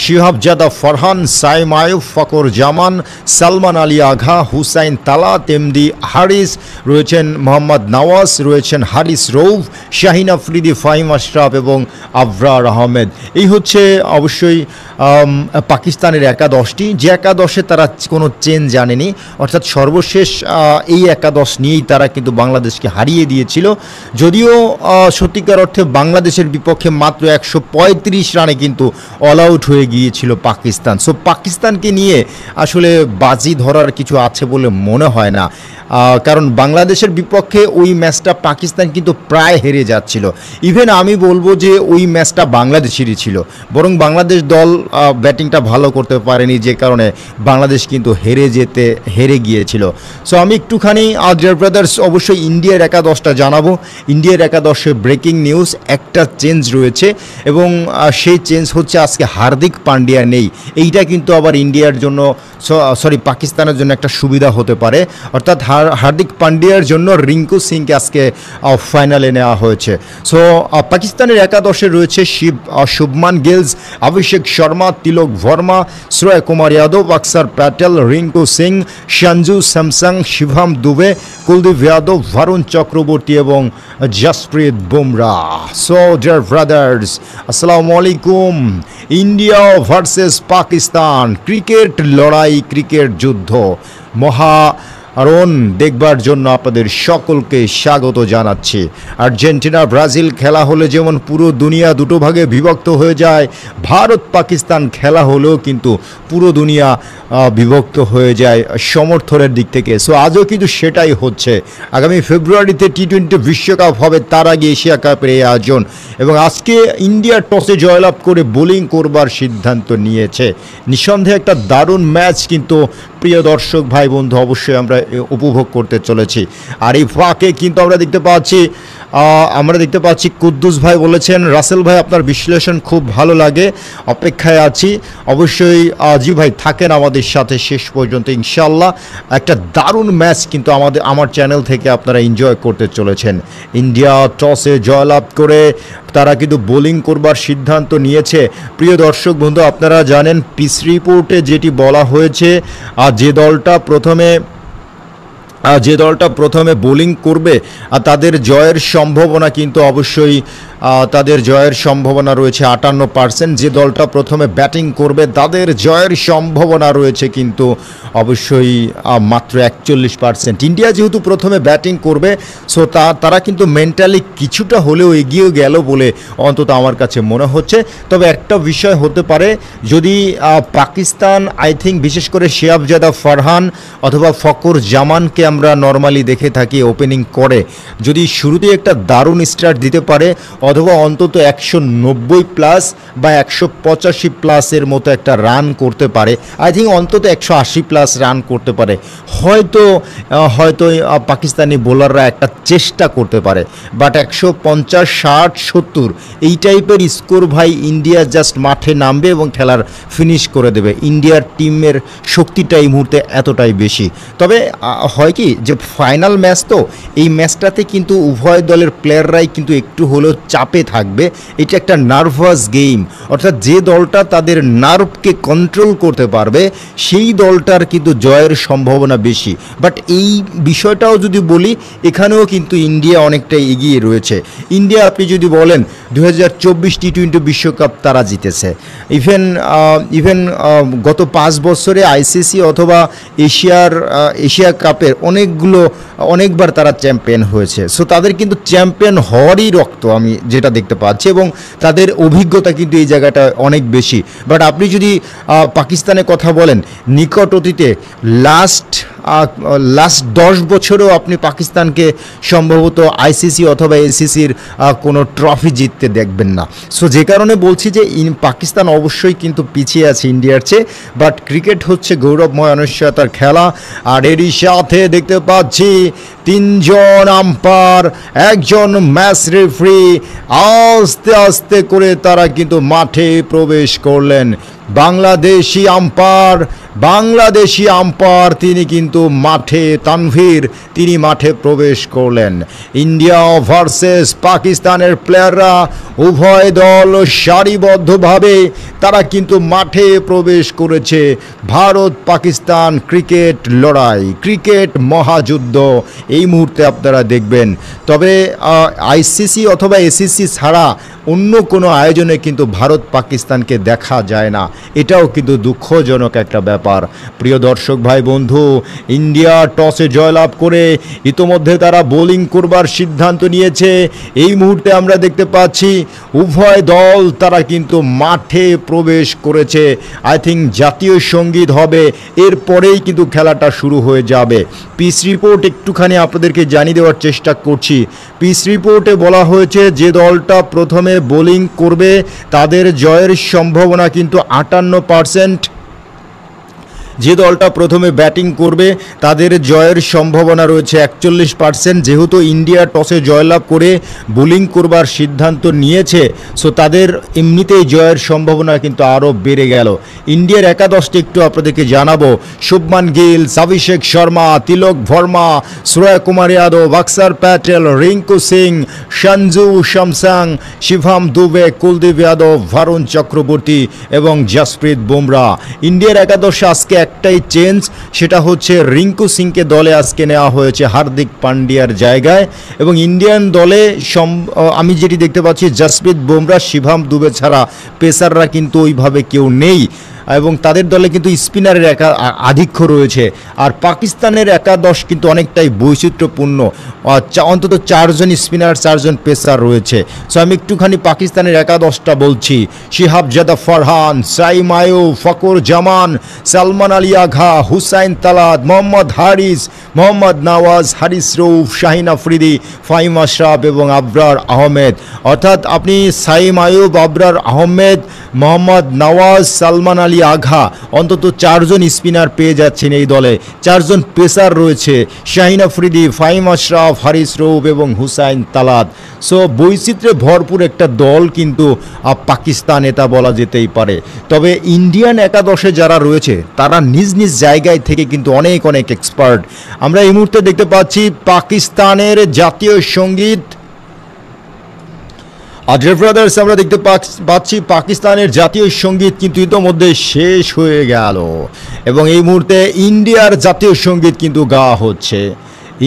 শিহাবজাদা ফারহান, সাইম আয়ুব, ফকর জামান, সালমান আলী আঘা, হুসাইন তালাত, এমডি হারিস, রয়েছেন মোহাম্মদ নওয়াজ, রয়েছেন হারিস রৌফ, শাহিন আফ্রিদি, ফাহিম আশরাফ এবং আবরার আহমেদ। এই হচ্ছে অবশ্যই পাকিস্তানের একাদশটি, যে একাদশে তারা কোনো চেঞ্জ জানেনি, অর্থাৎ সর্বশেষ এই একাদশ নিয়েই তারা কিন্তু বাংলাদেশকে হারিয়ে দিয়েছিল। যদিও সত্যিকার অর্থে বাংলাদেশের বিপক্ষে মাত্র 135 রানে কিন্তু অল আউট হয়ে গিয়েছিল পাকিস্তান। সো পাকিস্তানকে নিয়ে আসলে বাজি ধরার কিছু আছে বলে মনে হয় না, কারণ বাংলাদেশের বিপক্ষে ওই ম্যাচটা পাকিস্তান কিন্তু প্রায় হেরে যাচ্ছিল। ইভেন আমি বলবো যে ওই ম্যাচটা বাংলাদেশেরই ছিল, বরং বাংলাদেশ দল ব্যাটিংটা ভালো করতে পারেনি, যে কারণে বাংলাদেশ কিন্তু হেরে গিয়েছিল। সো আমি একটুখানি ডিয়ার ব্রাদার্স অবশ্যই ইন্ডিয়ার একাদশটা জানাবো। ইন্ডিয়ার একাদশে ব্রেকিং নিউজ, একটা চেঞ্জ রয়েছে এবং সেই চেঞ্জ হচ্ছে আজকে হার্দিক পান্ডিয়া নেই। এইটা কিন্তু আবার ইন্ডিয়ার জন্য, পাকিস্তানের জন্য একটা সুবিধা হতে পারে, অর্থাৎ হার্দিক পান্ডিয়ার জন্য রিঙ্কু সিংকে আজকে ফাইনালে নেওয়া হয়েছে। সো পাকিস্তানের একাদশে রয়েছে শুভমান গিলস, অভিষেক শর্মা, তিলক ভার্মা, শ্রেয়া কুমার যাদব, অক্ষর প্যাটেল, রিঙ্কু সিং, সঞ্জু স্যামসং, শিবম দুবে, কুলদীপ যাদব, ভারুণ চক্রবর্তী এবং Jasprit Bumrah. So dear brothers, আসসালামু আলাইকুম। ইন্ডিয়া ভার্সেস পাকিস্তান, ক্রিকেট লড়াই, ক্রিকেট যুদ্ধ, মহারণ দেখবার জন্য আপনাদের সকলকে স্বাগত জানাচ্ছি। আর্জেন্টিনা ব্রাজিল খেলা হলে যেমন পুরো দুনিয়া দুটো ভাগে বিভক্ত হয়ে যায়, ভারত পাকিস্তান খেলা হলেও কিন্তু পুরো দুনিয়া বিভক্ত হয়ে যায় সমর্থনের দিক থেকে। সো আজও কিন্তু সেটাই হচ্ছে। আগামী ফেব্রুয়ারিতে টি-20 বিশ্বকাপ হবে, তার আগে এশিয়া কাপের এই আয়োজন, এবং আজকে ইন্ডিয়া টসে জয়লাভ করে বোলিং করবার সিদ্ধান্ত নিয়েছে। নিঃসন্দেহে একটা দারুণ ম্যাচ কিন্তু প্রিয় দর্শক ভাই বন্ধু অবশ্যই আমরা উপভোগ করতে চলেছি। আর এই ফাঁকে কিন্তু আমরা দেখতে পাচ্ছি কুদ্দুস ভাই বলেছেন, রাসেল ভাই আপনার বিশ্লেষণ খুব ভালো লাগে, অপেক্ষায় আছি। অবশ্যই জি ভাই, থাকেন আমাদের সাথে শেষ পর্যন্ত ইনশাল্লাহ। একটা দারুণ ম্যাচ কিন্তু আমার চ্যানেল থেকে আপনারা এনজয় করতে চলেছেন। ইন্ডিয়া টসে জয়লাভ করে তারা কিন্তু বোলিং করবার সিদ্ধান্ত নিয়েছে। প্রিয় দর্শক বন্ধু, আপনারা জানেন পিচ রিপোর্টে যেটি বলা হয়েছে, যে দলটা প্রথমে যে দলটা প্রথমে বোলিং করবে তাদের জয়ের সম্ভাবনা কিন্তু অবশ্যই তাদের জয়ের সম্ভাবনা রয়েছে 58%। যে দলটা প্রথমে ব্যাটিং করবে তাদের জয়ের সম্ভাবনা রয়েছে কিন্তু অবশ্যই মাত্র 41%। ইন্ডিয়া যেহেতু প্রথমে ব্যাটিং করবে, সো তারা কিন্তু মেন্টালি কিছুটা হলেও এগিয়ে গেল বলে অন্তত আমার কাছে মনে হচ্ছে। তবে একটা বিষয় হতে পারে, যদি পাকিস্তান আই থিঙ্ক বিশেষ করে শিহাবজাদা ফারহান অথবা ফকর জামানকে আমরা নর্মালি দেখে থাকি ওপেনিং করে, যদি শুরুতে একটা দারুণ স্টার্ট দিতে পারে অথবা অন্তত 190 প্লাস বা 185 প্লাসের মতো একটা রান করতে পারে, আই থিঙ্ক অন্তত 180 প্লাস রান করতে পারে, হয়তো পাকিস্তানি বোলাররা একটা চেষ্টা করতে পারে। বাট 150, 60, 70 এই টাইপের স্কোর ভাই ইন্ডিয়া জাস্ট মাঠে নামবে এবং খেলার ফিনিশ করে দেবে। ইন্ডিয়ার টিমের শক্তিটা এই মুহূর্তে এতটাই বেশি। তবে হয় কি যে ফাইনাল ম্যাচ, তো এই ম্যাচটাতে কিন্তু উভয় দলের প্লেয়াররাই কিন্তু একটু হলেও চাপে থাকবে। এটা একটা নার্ভাস গেম, অর্থাৎ যে দলটা তাদের নার্ভকে কন্ট্রোল করতে পারবে সেই দলটার কিন্তু জয়ের সম্ভাবনা বেশি। বাট এই বিষয়টাও যদি বলি, এখানেও কিন্তু ইন্ডিয়া অনেকটাই এগিয়ে রয়েছে। ইন্ডিয়া আপনি যদি বলেন 2024 টি-20 বিশ্বকাপ তারা জিতেছে, ইভেন গত 5 বছরে আইসিসি অথবা এশিয়া কাপের অনেকবার তারা চ্যাম্পিয়ন হয়েছে। সো তাদের কিন্তু চ্যাম্পিয়ন হওয়ারই রক্ত আমি যেটা দেখতে পাচ্ছি, এবং তাদের অভিজ্ঞতা কিন্তু এই জায়গাটা অনেক বেশি। বাট আপনি যদি পাকিস্তানের কথা বলেন, নিকট অতীতে লাস্ট 10 বছরেও আপনি পাকিস্তানকে সম্ভবত আইসিসি অথবা এসিসির কোনো ট্রফি জিততে দেখবেন না। সো যে কারণে বলছি যে পাকিস্তান অবশ্যই কিন্তু পিছিয়ে আছে ইন্ডিয়ার চেয়ে। বাট ক্রিকেট হচ্ছে গৌরবময় অনিশ্চয়তার খেলা, আর এরই সাথে দেখতে পাচ্ছি 3 জন আম্পায়ার, 1 জন ম্যাচ রেফারি আস্তে আস্তে করে তারা কিন্তু মাঠে প্রবেশ করলেন। বাংলাদেশি আম্পায়ার তিনি কিন্তু মাঠে, তানভীর তিনি মাঠে প্রবেশ করলেন। ইন্ডিয়া ভার্সেস পাকিস্তানের প্লেয়াররা উভয় দল সারিবদ্ধভাবে তারা কিন্তু মাঠে প্রবেশ করেছে। ভারত পাকিস্তান ক্রিকেট লড়াই, ক্রিকেট মহাযুদ্ধ এই মুহূর্তে আপনারা দেখবেন। তবে আইসিসি অথবা এসিসি ছাড়া অন্য কোনো আয়োজনে কিন্তু ভারত পাকিস্তানকে দেখা যায় না, এটাও কিন্তু দুঃখজনক একটা ব্যাপার। প্রিয় দর্শক ভাই বন্ধু, ইন্ডিয়া টসে জয়লাভ করে ইতোমধ্যে তারা বোলিং করবার সিদ্ধান্ত নিয়েছে। এই মুহূর্তে আমরা দেখতে পাচ্ছি উভয় দল তারা কিন্তু মাঠে প্রবেশ করেছে। আই থিঙ্ক জাতীয় সঙ্গীত হবে, এরপরেই কিন্তু খেলাটা শুরু হয়ে যাবে। পিচ রিপোর্ট একটুখানি আপনাদেরকে জানিয়ে দেওয়ার চেষ্টা করছি। পিচ রিপোর্টে বলা হয়েছে যে দলটা প্রথমে বোলিং করবে তাদের জয়ের সম্ভাবনা কিন্তু 58%। যে দলটা প্রথমে ব্যাটিং করবে তাদের জয়ের সম্ভাবনা রয়েছে 41%। যেহেতু ইন্ডিয়া টসে জয়লাভ করে বোলিং করবার সিদ্ধান্ত নিয়েছে, সো তাদের এমনিতেই জয়ের সম্ভাবনা কিন্তু আরও বেড়ে গেল। ইন্ডিয়ার একাদশটি একটু আপনাদেরকে জানাবো। শুভমান গিল, অভিষেক শর্মা, তিলক ভার্মা, সূর্য কুমার যাদব, অক্ষর প্যাটেল, রিঙ্কু সিং, সঞ্জু স্যামসন, শিবম দুবে, কুলদীপ যাদব, ভারুণ চক্রবর্তী এবং জসপ্রীত বুমরা। ইন্ডিয়ার একাদশে আজকে একটাই চেঞ্জ, সেটা হচ্ছে রিঙ্কু সিংকে দলে আজকে নেওয়া হয়েছে হার্দিক পান্ডিয়ার জায়গায়, এবং ইন্ডিয়ান দলে আমি যেটি দেখতে পাচ্ছি জসপ্রীত বুমরা, শিবম দুবে ছাড়া পেসাররা কিন্তু ওইভাবে কেউ নেই, এবং তাদের দলে কিন্তু স্পিনারের আধিক্য রয়েছে। আর পাকিস্তানের একাদশ কিন্তু অনেকটাই বৈচিত্র্যপূর্ণ, অন্তত 4 জন স্পিনার, 4 জন পেসার রয়েছে। সো আমি একটুখানি পাকিস্তানের একাদশটা বলছি। শিহাবজাদা ফারহান, সাইম আয়ুব, ফকর জামান, সালমান আলী আগা, হুসাইন তালাত, মোহাম্মদ হারিস, মোহাম্মদ নওয়াজ, হারিস রৌফ, শাহিন আফ্রিদি, ফাহিম আশরাফ এবং আবরার আহমেদ। অর্থাৎ আপনি সাইম আয়ুব, আবরার আহমেদ, মোহাম্মদ নওয়াজ, সালমান আলী আগা, অন্তত 4 জন স্পিনার পেয়ে যাচ্ছেন এই দলে। 4 জন পেসার রয়েছে, শাহিন আফ্রিদি, ফাহিম আশরাফ, হারিস রৌফ এবং হুসাইন তালাত। সো বৈচিত্র্যে ভরপুর একটা দল কিন্তু পাকিস্তান, এটা বলা যেতেই পারে। তবে ইন্ডিয়ান একাদশে যারা রয়েছে তারা নিজ নিজ জায়গায় থেকে কিন্তু অনেক এক্সপার্ট। আমরা এই মুহূর্তে দেখতে পাচ্ছি পাকিস্তানের জাতীয় সঙ্গীত ব্রাদার্স, আমরা দেখতে পাচ্ছি পাকিস্তানের জাতীয় সঙ্গীত কিন্তু ইতোমধ্যে শেষ হয়ে গেল, এবং এই মুহূর্তে ইন্ডিয়ার জাতীয় সঙ্গীত কিন্তু গাওয়া হচ্ছে।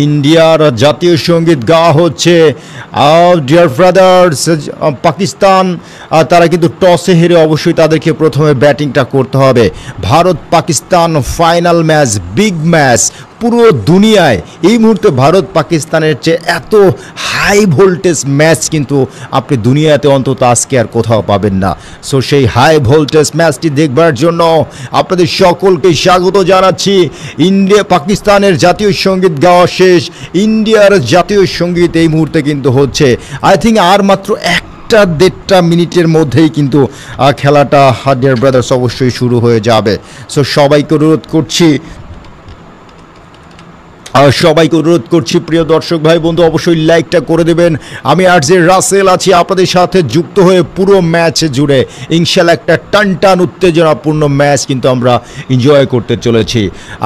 ইন্ডিয়ার জাতীয় সঙ্গীত গাওয়া হচ্ছে। ডিয়ার ব্রাদার্স, পাকিস্তান তারা কিন্তু টসে হেরে অবশ্যই তাদেরকে প্রথমে ব্যাটিংটা করতে হবে। Bharat Pakistan final match, big match. পুরো দুনিয়ায় এই মুহূর্তে ভারত পাকিস্তানের চেয়ে এত হাই ভোল্টেজ ম্যাচ কিন্তু আপনি দুনিয়াতে অন্তত আজকে আর কোথাও পাবেন না। সো সেই হাই ভোল্টেজ ম্যাচটি দেখবার জন্য আপনাদের সকলকে স্বাগত জানাচ্ছি। ইন্ডিয়া পাকিস্তানের জাতীয় সঙ্গীত গাওয়া শেষ, ইন্ডিয়ার জাতীয় সঙ্গীত এই মুহূর্তে কিন্তু হচ্ছে। আই থিঙ্ক আর মাত্র 1-1.5 মিনিটের মধ্যেই কিন্তু খেলাটা ডিয়ার ব্রাদার্স অবশ্যই শুরু হয়ে যাবে। সো সবাইকে অনুরোধ করছি প্রিয় দর্শক ভাই বন্ধু, অবশ্যই লাইকটা করে দেবেন। আমি আরজে রাসেল আছি আপনাদের সাথে যুক্ত হয়ে পুরো ম্যাচ জুড়ে। ইনশাল্লাহ একটা টান উত্তেজনাপূর্ণ ম্যাচ কিন্তু আমরা এনজয় করতে চলেছি।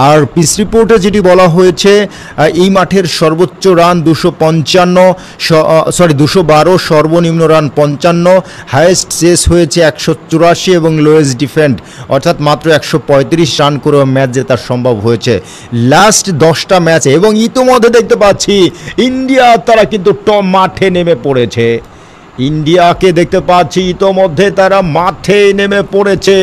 আর পিচ রিপোর্টে যেটি বলা হয়েছে, এই মাঠের সর্বোচ্চ রান 212, সর্বনিম্ন রান 55, হাইয়েস্ট চেস হয়েছে 184 এবং লোয়েস্ট ডিফেন্ড অর্থাৎ মাত্র 135 রান করেও ম্যাচ জেতা সম্ভব হয়েছে লাস্ট 10টা ম্যাচ। এবং ইতোমধ্যে দেখতে পাচ্ছি ইন্ডিয়া তারা কিন্তু মাঠে নেমে পড়েছে। ইন্ডিয়াকে দেখতে পাচ্ছি ইতোমধ্যে তারা মাঠে নেমে পড়েছে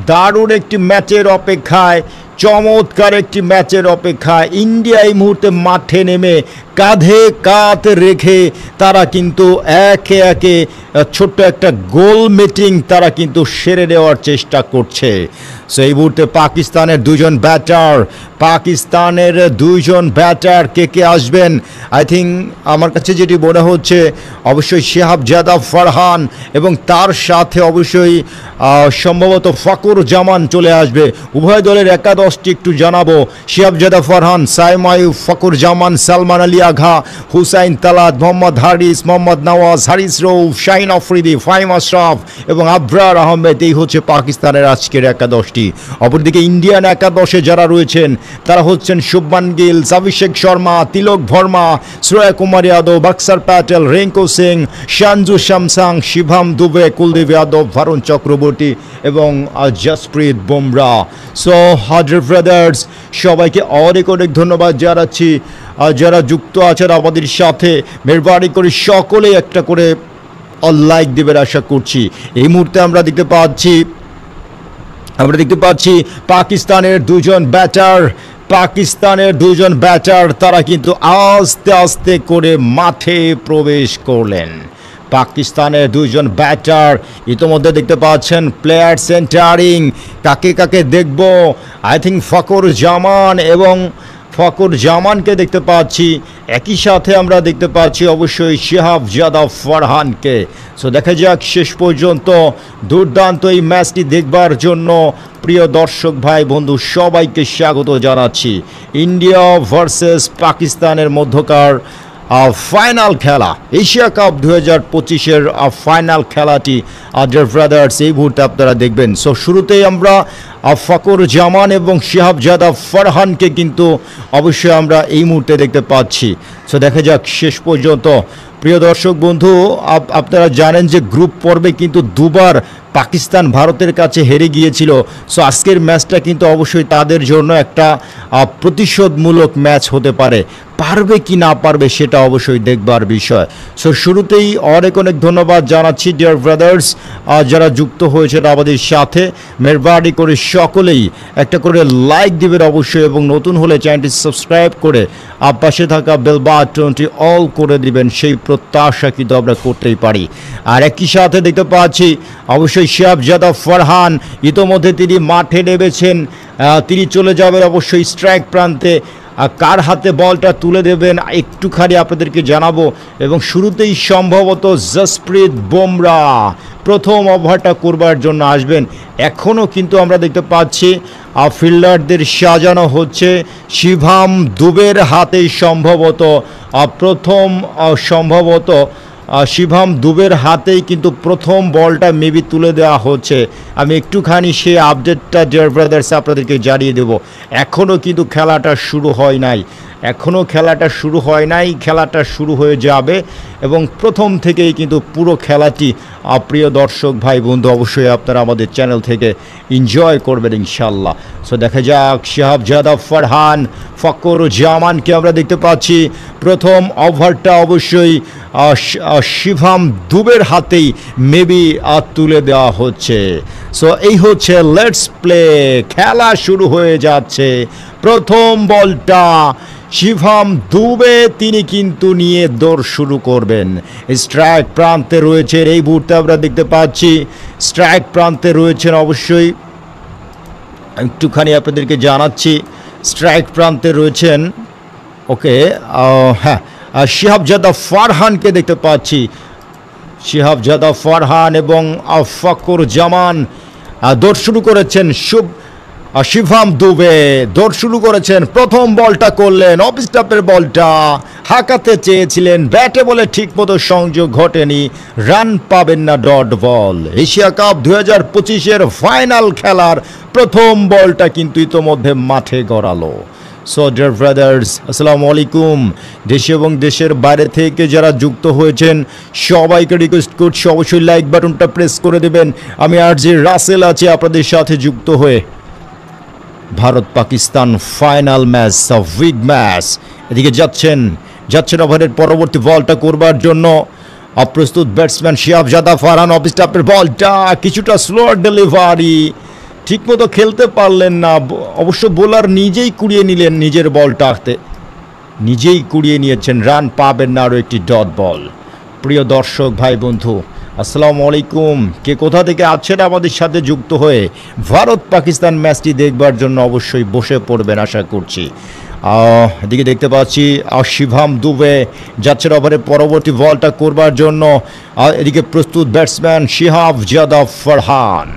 দারুণ একটি ম্যাচের অপেক্ষায়, চমৎকার একটি ম্যাচের অপেক্ষায়। ইন্ডিয়া এই মুহূর্তে মাঠে নেমে কাঁধে কাঁধ রেখে তারা কিন্তু একে একে ছোট্ট একটা গোল মিটিং তারা কিন্তু সেরে নেওয়ার চেষ্টা করছে। সো এই মুহূর্তে পাকিস্তানের দুইজন ব্যাটার কে আসবেন, আই থিঙ্ক আমার কাছে যেটি মনে হচ্ছে অবশ্যই শেহাবজাদা ফারহান এবং তার সাথে অবশ্যই সম্ভবত ফকর জামান চলে আসবে। উভয় দলের একাদশটি একটু জানাবো। শেহাবজাদা ফারহান, সাইম আইয়ুব, ফকর জামান, সালমান আলী আঘা, হুসাইন তালাত, মোহাম্মদ হারিস, মোহাম্মদ নওয়াজ, হারিস রৌফ, শাহিন আফ্রিদি, ফাহিম আশরাফ এবং আবরার আহমেদ। এই হচ্ছে পাকিস্তানের আজকের একাদশটি। অপরদিকে ইন্ডিয়ান একাদশে যারা রয়েছেন তারা হচ্ছেন শুভমান গিল, অভিষেক শর্মা, তিলক ভার্মা, শ্রেয়া কুমার যাদব, অক্ষর প্যাটেল, রিঙ্কু সিং, সঞ্জু স্যামসং, শিবম দুবে, কুলদীপ যাদব, ভারুণ চক্রবর্তী এবং Jasprit Bumrah. So dear brothers, সবাইকে অনেক ধন্যবাদ জানাচ্ছি যারা যুক্ত আছেন আমাদের সাথে। মেহরবানি করে সকলে একটা করে লাইক দেবেন আশা করছি। এই মুহূর্তে আমরা দেখতে পাচ্ছি পাকিস্তানের দুজন ব্যাটার তারা কিন্তু আস্তে আস্তে করে মাঠে প্রবেশ করলেন। পাকিস্তানের দুইজন ব্যাটার ইতোমধ্যে দেখতে পাচ্ছেন প্লেয়ার সেন্টারিং। কাকে দেখব, আই থিঙ্ক ফকর জামানকে দেখতে পাচ্ছি, একই সাথে আমরা দেখতে পাচ্ছি অবশ্যই শেহাবজাদা ফারহানকে। সো দেখা যাক শেষ পর্যন্ত দুর্দান্ত এই ম্যাচটি দেখবার জন্য প্রিয় দর্শক ভাই বন্ধু সবাইকে স্বাগত জানাচ্ছি। ইন্ডিয়া ভার্সেস পাকিস্তানের মধ্যকার ফাইনাল খেলা, এশিয়া কাপ 2025-এর ফাইনাল খেলাটি ডিয়ার ব্রাদার্স এই মুহূর্তে আপনারা দেখবেন। সো শুরুতেই আমরা ফকর জামান এবং শেহাবজাদা ফারহানকে কিন্তু অবশ্যই আমরা এই মুহূর্তে দেখতে পাচ্ছি। সো দেখা যাক শেষ পর্যন্ত। প্রিয় দর্শক বন্ধু, আপনারা জানেন যে গ্রুপ পর্বে কিন্তু দুবার পাকিস্তান ভারতের কাছে হেরে গিয়েছিল। সো আজকের ম্যাচটা কিন্তু অবশ্যই তাদের জন্য একটা প্রতিশোধমূলক ম্যাচ হতে পারে। পারবে কি না পারবে সেটা অবশ্যই দেখবার বিষয়। সো শুরুতেই অনেক ধন্যবাদ জানাচ্ছি ডিয়ার ব্রাদার্স যারা যুক্ত হয়েছেন আমাদের সাথে। মেহরবানি করে সকলেই একটা করে লাইক দিবেন অবশ্যই এবং নতুন হলে চ্যানেলটি সাবস্ক্রাইব করে পাশে থাকা বেল বাটনটি অল করে দিবেন, সেই প্রত্যাশা কিন্তু আমরা করতেই পারি। আর একই সাথে দেখতে পাচ্ছি অবশ্যই শেহাবজাদা ফারহান ইতোমধ্যে তিনি মাঠে নেমেছেন। তিনি চলে যাবেন অবশ্যই স্ট্রাইক প্রান্তে। কার হাতে বলটা তুলে দেবেন একটুখানি আপনাদেরকে জানাবো। এবং শুরুতেই সম্ভবত জসপ্রীত বুমরা প্রথম ওভারটা করবার জন্য আসবেন। এখনও কিন্তু আমরা দেখতে পাচ্ছি ফিল্ডারদের সাজানো হচ্ছে। শিবম দুবের হাতে সম্ভবত শিভাম দুবের হাতেই কিন্তু প্রথম বলটা মেবি তুলে দেওয়া হচ্ছে। আমি একটুখানি সেই আপডেটটা ডিয়ার ব্রাদার্স আপনাদেরকে জানিয়ে দেব। এখনও কিন্তু খেলাটা শুরু হয় নাই, খেলাটা শুরু হয়ে যাবে এবং প্রথম থেকেই কিন্তু পুরো খেলাটি প্রিয় দর্শক ভাই বন্ধু অবশ্যই আপনারা আমাদের চ্যানেল থেকে এনজয় করবেন ইনশাল্লাহ। সো দেখা যাক শাহাবজাদা ফারহান ফখরুজ্জামানকে আমরা দেখতে পাচ্ছি। প্রথম ওভারটা অবশ্যই শিভাম দুবের হাতেই মেবি তুলে দেওয়া হচ্ছে। সো এই হচ্ছে লেটস প্লে, খেলা শুরু হয়ে যাচ্ছে। প্রথম বলটা শিভাম দুবে তিনি কিন্তু নিয়ে দৌড় শুরু করবেন। স্ট্রাইক প্রান্তে রয়েছেন এই মুহূর্তে আমরা দেখতে পাচ্ছি, স্ট্রাইক প্রান্তে রয়েছেন অবশ্যই একটুখানি আপনাদেরকে জানাচ্ছি, স্ট্রাইক প্রান্তে রয়েছেন ওকে হ্যাঁ শাহাবজাদা ফারহানকে দেখতে পাচ্ছি। শাহাবজাদা ফারহান এবং ফখরুজ্জামান দৌড় শুরু করেছেন। শিভাম দুবে দৌড় শুরু করেছেন, প্রথম বলটা করলেন, অফ স্টাম্পের বলটা হাঁকাতে চেয়েছিলেন, ব্যাটে বলে ঠিকমতো সংযোগ ঘটেনি, রান পাবেন না, ডট বল। এশিয়া কাপ 2025-এর ফাইনাল খেলার প্রথম বলটা কিন্তু ইতোমধ্যে মাঠে গড়ালো। সো ডিয়ার ব্রাদার্স আসসালামু আলাইকুম। দেশে এবং দেশের বাইরে থেকে যারা যুক্ত হয়েছেন সবাইকে রিকোয়েস্ট করছি অবশ্যই লাইক বাটনটা প্রেস করে দেবেন। আমি আরজে রাসেল আছি আপনাদের সাথে যুক্ত হয়ে। Bharat Pakistan final match, big match. এদিকে যাচ্ছেন ওভারের পরবর্তী বলটা করবার জন্য অপ্রস্তুত ব্যাটসম্যান শাহাবজাদা ফারহান। অফ স্টাম্পের বলটা কিছুটা স্লো ডেলিভারি, ঠিকমতো খেলতে পারলেন না। অবশ্য বোলার নিজেই কুড়িয়ে নিলেন, নিজের বলটাতে নিজেই কুড়িয়ে নিয়েছেন, রান পাবেন না, আরও একটি ডট বল। প্রিয় দর্শক ভাই বন্ধু আসসালামু আলাইকুম। কে কোথা থেকে আছেন আমাদের সাথে যুক্ত হয়ে ভারত পাকিস্তান ম্যাচটি দেখবার জন্য অবশ্যই বসে পড়বেন আশা করছি। এদিকে দেখতে পাচ্ছি শিভাম দুবে যাচ্ছেন ওভারের পরবর্তী বলটা করবার জন্য। এদিকে প্রস্তুত ব্যাটসম্যান শাহাবজাদা ফারহান।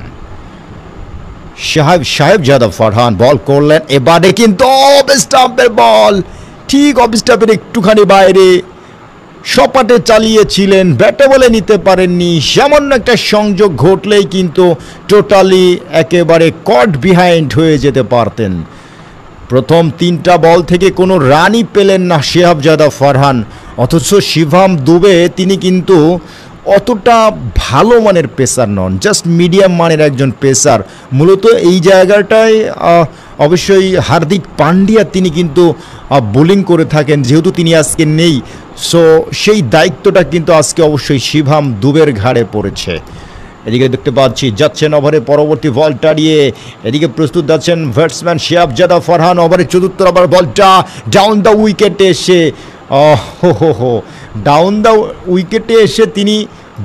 শাহাবজাদা ফারহান বল করলেন, এবারে কিন্তু অফ স্টাম্পের বল, ঠিক অফ স্টাম্পের একটুখানি বাইরে, সপাটে চালিয়েছিলেন, ব্যাটে বলে নিতে পারেননি। সামান্য একটা সংযোগ ঘটলেই কিন্তু টোটালি একেবারে কট বিহাইন্ড হয়ে যেতে পারতেন। প্রথম 3টা বল থেকে কোনো রানই পেলেন না শাহাবজাদা ফারহান। অথচ শিভাম দুবে তিনি কিন্তু অতটা ভালো মানের পেসার নন, জাস্ট মিডিয়াম মানের একজন পেসার। মূলত এই জায়গাটায় অবশ্যই হার্দিক পান্ডিয়া তিনি কিন্তু বোলিং করে থাকেন, যেহেতু তিনি আজকে নেই। সো সেই দায়িত্বটা কিন্তু আজকে অবশ্যই শিভাম দুবের ঘাড়ে পড়েছে। এদিকে দেখতে পাচ্ছি যাচ্ছেন ওভারে পরবর্তী বলটা নিয়ে, এদিকে প্রস্তুত যাচ্ছেন ব্যাটসম্যান শাহাবজাদা ফারহান। ওভারের চতুর্থ ওভার বলটা ডাউন দ্য উইকেটে এসে ডাউন দ্য উইকেটে এসে তিনি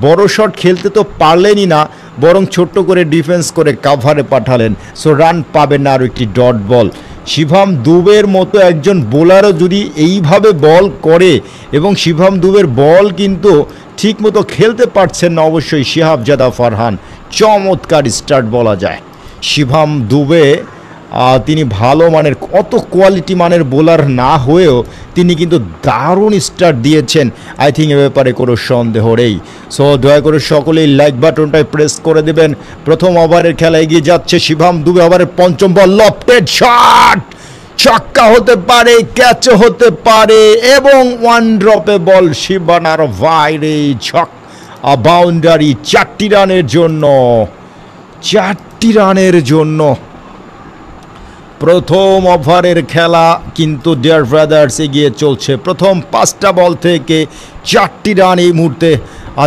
বড় শট খেলতে তো পারলেনই না, বরং ছোট্ট করে ডিফেন্স করে কাভারে পাঠালেন। সো রান পাবেন না, আরও একটি ডট বল। শিভাম দুবের মতো একজন বোলারও যদি এইভাবে বল করে, এবং শিভাম দুবের বল কিন্তু ঠিকমতো খেলতে পারছেন না অবশ্যই শাহাবজাদা ফারহান। চমৎকার স্টার্ট বলা যায়। শিভাম দুবে তিনি ভালো মানের, অত কোয়ালিটি মানের বোলার না হয়েও তিনি কিন্তু দারুণ স্টার্ট দিয়েছেন। আই থিঙ্ক এ ব্যাপারে কোনো সন্দেহ নেই। সো দয়া করে সকলেই লাইক বাটনটায় প্রেস করে দেবেন। প্রথম ওভারের খেলা এগিয়ে যাচ্ছে শিভাম দুবে। ওভারের পঞ্চম বল, লফটেড শট, ছক্কা হতে পারে, ক্যাচ হতে পারে, এবং ওয়ান ড্রপে বল সীমানার বাইরে, বাউন্ডারি। 4টি রানের জন্য প্রথম ওভারের খেলা কিন্তু ডিয়ার ব্রাদার্স এগিয়ে চলছে। প্রথম 5টা বল থেকে 4টি রান এই মুহূর্তে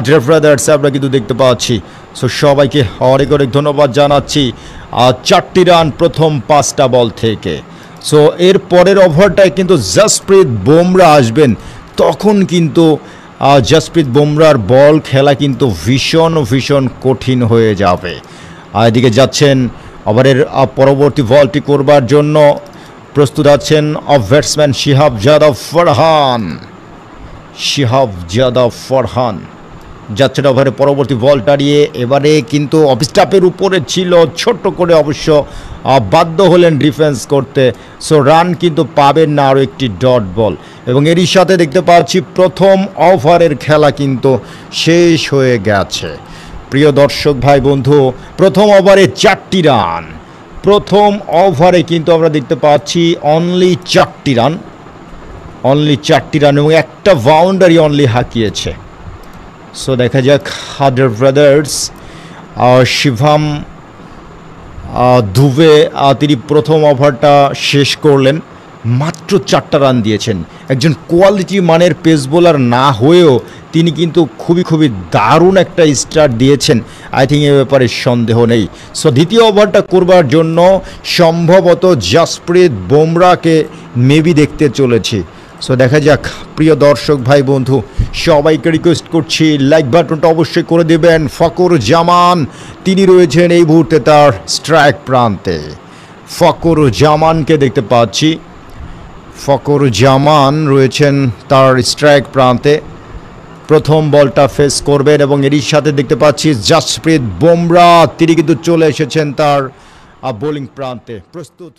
ডিয়ার ব্রাদার্স আমরা কিন্তু দেখতে পাচ্ছি। সো সবাইকে অনেক অনেক ধন্যবাদ জানাচ্ছি। 4টি রান প্রথম 5টা বল থেকে। সো এর পরের ওভারটায় কিন্তু জসপ্রীত বুমরা আসবেন, তখন কিন্তু জসপ্রীত বুমরার বল খেলা কিন্তু ভীষণ কঠিন হয়ে যাবে। আর এদিকে যাচ্ছেন ওভারের পরবর্তী বলটি করবার জন্য প্রস্তুত আছেন ব্যাটসম্যান শাহাবজাদা ফারহান। যাচ্ছেন ওভারে পরবর্তী বলটা নিয়ে। এবারে কিন্তু অফ স্টাম্পের উপরে ছিল, ছোট্ট করে অবশ্য বাধ্য হলেন ডিফেন্স করতে। সো রান কিন্তু পাবেন না, আরও একটি ডট বল। এবং এরই সাথে দেখতে পাচ্ছি প্রথম ওভারের খেলা কিন্তু শেষ হয়ে গেছে। প্রিয় দর্শক ভাই বন্ধু, প্রথম ওভারে 4টি রান, প্রথম ওভারে কিন্তু আমরা দেখতে পাচ্ছি অনলি 4টি রান, এবং একটা বাউন্ডারি অনলি হাঁকিয়েছে। সো দেখা যাক হাদার ব্রাদার্স, শিভাম দুবে তিনি প্রথম ওভারটা শেষ করলেন, মাত্র 4টা রান দিয়েছেন। একজন কোয়ালিটি মানের পেস বোলার না হয়েও তিনি কিন্তু খুবই দারুণ একটা স্টার্ট দিয়েছেন। আই থিঙ্ক এ ব্যাপারে সন্দেহ নেই। সো দ্বিতীয় ওভারটা করবার জন্য সম্ভবত জাসপ্রীত বুমরাহকে মেবি দেখতে চলেছি। সো দেখা যাক। প্রিয় দর্শক ভাই বন্ধু, সবাইকে রিকোয়েস্ট করছি লাইক বাটনটা অবশ্যই করে দেবেন। ফকর জামান তিনি রয়েছেন এই মুহূর্তে তার স্ট্রাইক প্রান্তে। ফকর জামানকে দেখতে পাচ্ছি, ফকর জামান রয়েছেন তার স্ট্রাইক প্রান্তে। প্রথম বলটা ফেস করবেন এবং এরই সাথে দেখতে পাচ্ছি জাসপ্রীত বুমরাহ তিনি কিন্তু চলে এসেছেন তার বোলিং প্রান্তে। প্রস্তুত